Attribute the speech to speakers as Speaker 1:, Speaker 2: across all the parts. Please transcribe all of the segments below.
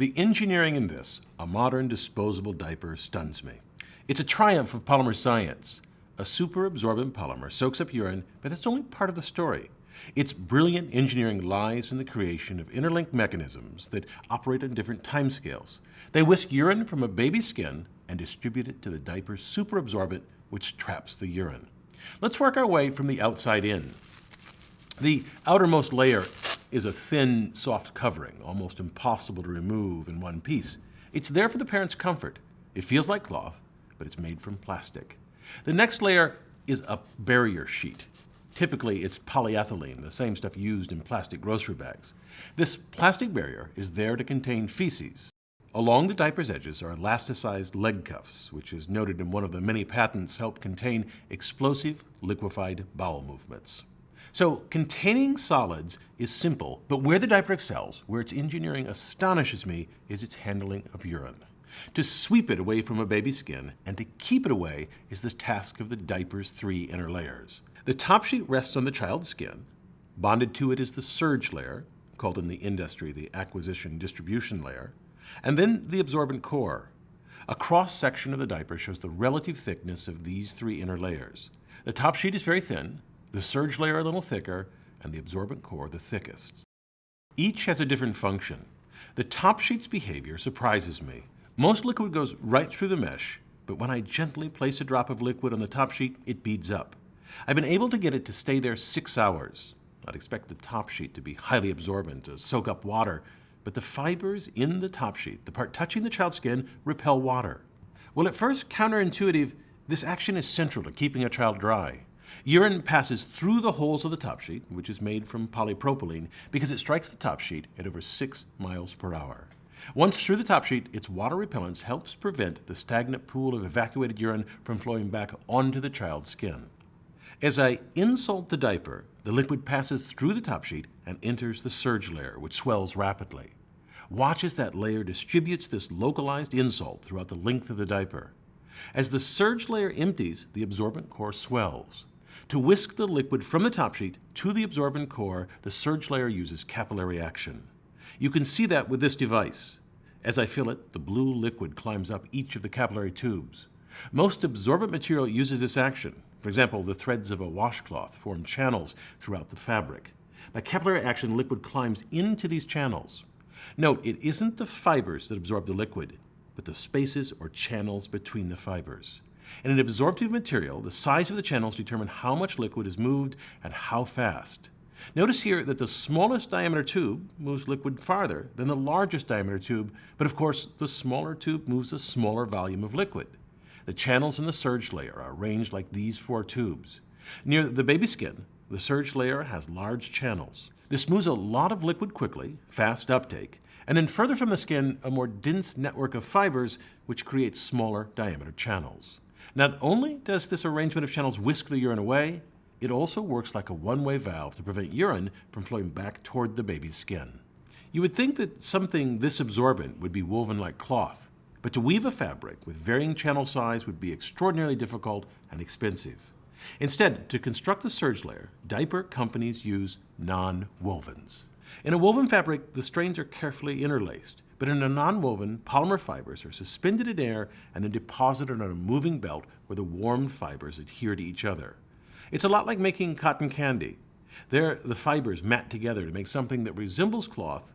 Speaker 1: The engineering in this, a modern disposable diaper, stuns me. It's a triumph of polymer science. A super absorbent polymer soaks up urine, but that's only part of the story. Its brilliant engineering lies in the creation of interlinked mechanisms that operate on different timescales. They whisk urine from a baby's skin and distribute it to the diaper's superabsorbent, which traps the urine. Let's work our way from the outside in. The outermost layer is a thin, soft covering, almost impossible to remove in one piece. It's there for the parent's comfort. It feels like cloth, but it's made from plastic. The next layer is a barrier sheet. Typically, it's polyethylene, the same stuff used in plastic grocery bags. This plastic barrier is there to contain feces. Along the diaper's edges are elasticized leg cuffs, which is noted in one of the many patents help contain explosive, liquefied bowel movements. So, containing solids is simple, but where the diaper excels, where its engineering astonishes me, is its handling of urine. To sweep it away from a baby's skin and to keep it away is the task of the diaper's 3 inner layers. The top sheet rests on the child's skin. Bonded to it is the surge layer, called in the industry the acquisition distribution layer, and then the absorbent core. A cross-section of the diaper shows the relative thickness of these 3 inner layers. The top sheet is very thin, the surge layer a little thicker, and the absorbent core the thickest. Each has a different function. The top sheet's behavior surprises me. Most liquid goes right through the mesh, but when I gently place a drop of liquid on the top sheet, it beads up. I've been able to get it to stay there 6 hours. I'd expect the top sheet to be highly absorbent, to soak up water, but the fibers in the top sheet, the part touching the child's skin, repel water. Well, at first counterintuitive, this action is central to keeping a child dry. Urine passes through the holes of the top sheet, which is made from polypropylene, because it strikes the top sheet at over 6 miles per hour. Once through the top sheet, its water repellence helps prevent the stagnant pool of evacuated urine from flowing back onto the child's skin. As I insult the diaper, the liquid passes through the top sheet and enters the surge layer, which swells rapidly. Watch as that layer distributes this localized insult throughout the length of the diaper. As the surge layer empties, the absorbent core swells. To whisk the liquid from the top sheet to the absorbent core, the surge layer uses capillary action. You can see that with this device. As I fill it, the blue liquid climbs up each of the capillary tubes. Most absorbent material uses this action. For example, the threads of a washcloth form channels throughout the fabric. By capillary action, liquid climbs into these channels. Note, it isn't the fibers that absorb the liquid, but the spaces or channels between the fibers. In an absorptive material, the size of the channels determine how much liquid is moved and how fast. Notice here that the smallest diameter tube moves liquid farther than the largest diameter tube, but of course the smaller tube moves a smaller volume of liquid. The channels in the surge layer are arranged like these 4 tubes. Near the baby skin, the surge layer has large channels. This moves a lot of liquid quickly, fast uptake, and then further from the skin, a more dense network of fibers which creates smaller diameter channels. Not only does this arrangement of channels whisk the urine away, it also works like a one-way valve to prevent urine from flowing back toward the baby's skin. You would think that something this absorbent would be woven like cloth, but to weave a fabric with varying channel size would be extraordinarily difficult and expensive. Instead, to construct the surge layer, diaper companies use non-wovens. In a woven fabric, the strands are carefully interlaced, but in a non-woven, polymer fibers are suspended in air and then deposited on a moving belt where the warmed fibers adhere to each other. It's a lot like making cotton candy. There, the fibers mat together to make something that resembles cloth,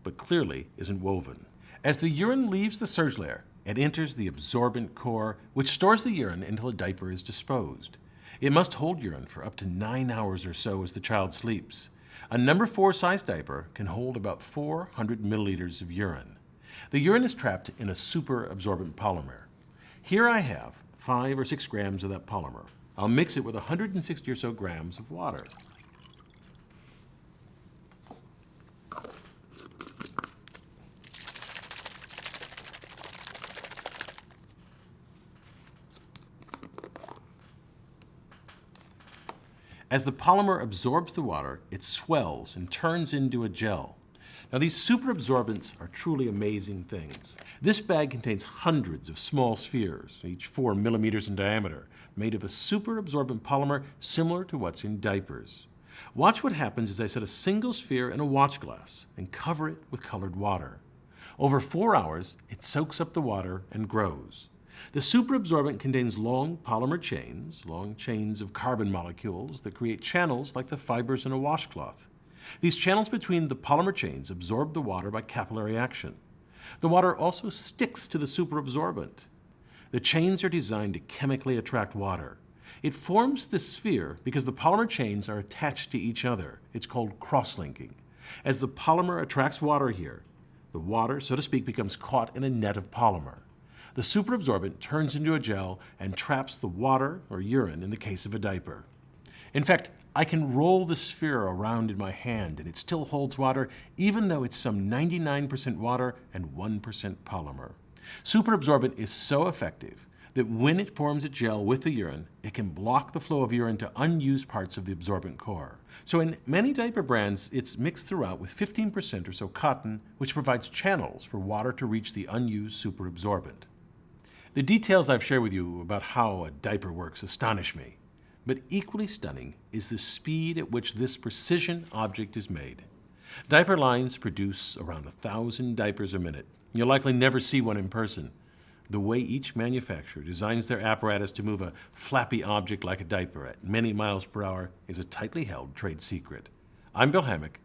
Speaker 1: but clearly isn't woven. As the urine leaves the surge layer, it enters the absorbent core, which stores the urine until the diaper is disposed. It must hold urine for up to 9 hours or so as the child sleeps. A number 4 size diaper can hold about 400 milliliters of urine. The urine is trapped in a super absorbent polymer. Here I have 5 or 6 grams of that polymer. I'll mix it with 160 or so grams of water. As the polymer absorbs the water, it swells and turns into a gel. Now, these superabsorbents are truly amazing things. This bag contains hundreds of small spheres, each 4 millimeters in diameter, made of a superabsorbent polymer similar to what's in diapers. Watch what happens as I set a single sphere in a watch glass and cover it with colored water. Over 4 hours, it soaks up the water and grows. The superabsorbent contains long polymer chains, long chains of carbon molecules that create channels like the fibers in a washcloth. These channels between the polymer chains absorb the water by capillary action. The water also sticks to the superabsorbent. The chains are designed to chemically attract water. It forms this sphere because the polymer chains are attached to each other. It's called cross-linking. As the polymer attracts water here, the water, so to speak, becomes caught in a net of polymer. The superabsorbent turns into a gel and traps the water or urine in the case of a diaper. In fact, I can roll the sphere around in my hand and it still holds water even though it's some 99% water and 1% polymer. Superabsorbent is so effective that when it forms a gel with the urine, it can block the flow of urine to unused parts of the absorbent core. So in many diaper brands, it's mixed throughout with 15% or so cotton, which provides channels for water to reach the unused superabsorbent. The details I've shared with you about how a diaper works astonish me, but equally stunning is the speed at which this precision object is made. Diaper lines produce around 1,000 diapers a minute. You'll likely never see one in person. The way each manufacturer designs their apparatus to move a flappy object like a diaper at many miles per hour is a tightly held trade secret. I'm Bill Hammack,